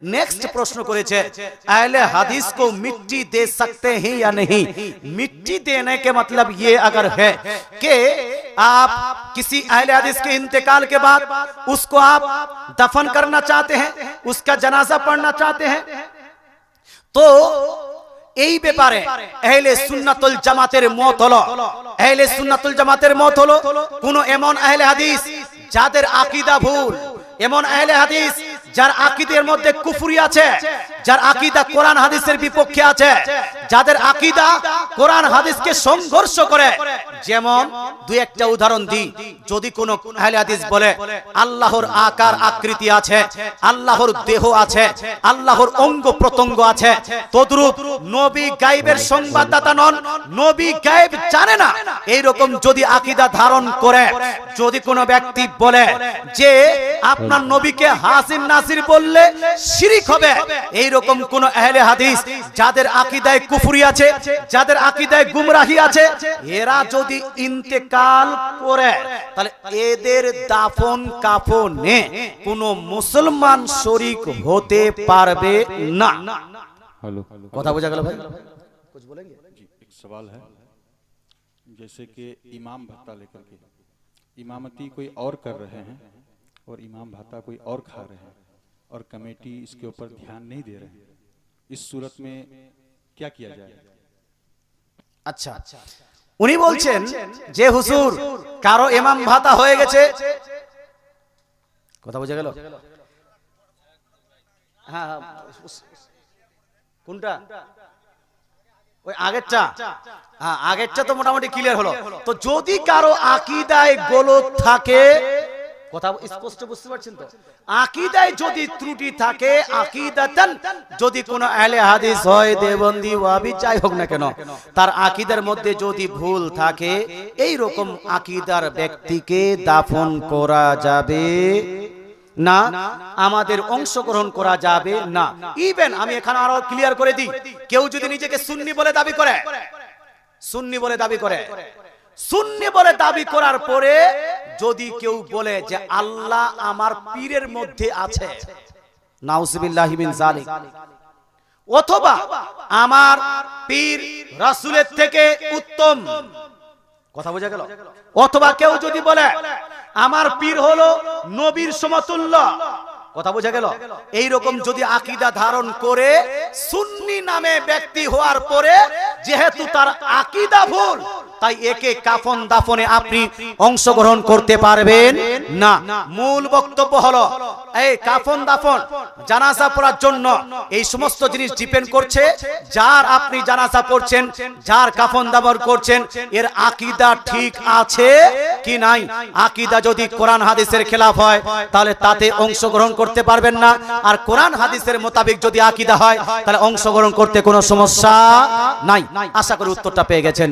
Next प्रश्न करेছে अहले हदीस को मिट्टी दे सकते हैं या नहीं। मिट्टी देने के मतलब ये अगर है कि आप किसी अहले हदीस के इंतकाल के बाद उसको आप दफन करना चाहते हैं, उसका जनाजा पढ़ना चाहते हैं, तो এই ব্যাপারে আহলে সুন্নাতুল জামাতের মত হলো, আহলে সুন্নাতুল জামাতের মত হলো কোন এমন আহলে হাদিস যাদের আকীদা ভুল, এমন আহলে হাদিস যার আকীদার মধ্যে কুফরি আছে, যার আকীদা কোরআন হাদিসের বিপক্ষে আছে, যাদের আকীদা কোরআন হাদিসকে সংঘর্ষ করে। যেমন দুই একটা উদাহরণ দিই। যদি কোনো আহলে হাদিস বলে আল্লাহর আকার আকৃতি আছে, আল্লাহর দেহ আছে, আল্লাহর অঙ্গ প্রত্যঙ্গ আছে, তদ্রূপ নবী গায়েবের সংবাদদাতা নন, নবী গায়েব জানে না, এই রকম যদি আকীদা ধারণ করে, যদি কোনো ব্যক্তি বলে যে আপনার নবীকে হাসিন নাসির বললে শিরক হবে, এই রকম কোন আহলে হাদিস যাদের আকীদায় কুফরি আছে, যাদের আকীদায় গুমরাহি আছে, এরা যদি ইন্তেকাল করে তাহলে এদের দাফন কাফনে কোন মুসলমান শরীক হতে পারবে না। हेलो, কথা বোঝা গেল ভাই? कुछ बोलेंगे? जी, एक सवाल है। जैसे कि इमाम भत्ता लेकर के इमामती कोई और कर रहे हैं और इमाम भत्ता कोई और खा रहे हैं और कमेटी इसके ऊपर ध्यान नहीं दे रहे हैं, इस सूरत में क्या किया जाए? আচ্ছা, উনি বলছেন যে হুজুর কারো ইমাম ভাতা হয়ে গেছে, কথা বোঝা গেল? হ্যাঁ, কোনটা? ওই আগেরটা? হ্যাঁ, আগেরটা তো মোটামুটি ক্লিয়ার হলো। তো যদি কারো আকীদায় গলত থাকে, কথা স্পষ্ট বুঝতে পারছেন তো? আকীদায় যদি ত্রুটি থাকে, আকীদাতান যদি কোনো আহলে হাদিস হয়, দেওবন্দি ওয়াহাবি যাই হোক না কেন, তার আকীদার মধ্যে যদি ভুল থাকে, এই রকম আকীদার ব্যক্তিকে দাফন করা যাবে না, আমাদের অংশগ্রহণ করা যাবে না। ইভেন আমি এখানে আরো ক্লিয়ার করে দিই, কেউ যদি নিজেকে সুন্নি বলে দাবি করে, সুন্নি বলে দাবি করে, সুন্নি বলে দাবি করার পরে যদি কেউ বলে যে আল্লাহ আমার পীরের মধ্যে আছে, নাউজুবিল্লাহি মিন যালিক, অথবা আমার পীর রাসূলের থেকে উত্তম, কথা বোঝা গেল? অথবা কেউ যদি বলে আমার পীর হলো নবীর সমতুল্য, কথা বোঝা গেল? এই রকম যদি আকীদা ধারণ করে সুন্নি নামে ব্যক্তি হওয়ার পরে যেহেতু তার আকীদা ভুল, তাই একে কাফন দাফনে আপনি অংশগ্রহণ করতে পারবেন না। মূল বক্তব্য হলো এই কাফন দাফন জানাজা পড়ার জন্য এই সমস্ত জিনিস ডিপেন্ড করছে যার আপনি জানাজা পড়ছেন, যার কাফন দাফন করছেন, এর আকীদা ঠিক আছে কি নাই। আকীদা যদি কোরআন হাদিসের খেলাফ হয় তাহলে তাতে অংশগ্রহণ করতে পারবেন না, আর কোরআন হাদিসের মোতাবেক যদি আকীদা হয় তাহলে অংশগ্রহণ করতে কোনো সমস্যা নাই। আশা করি উত্তরটা পেয়ে গেছেন।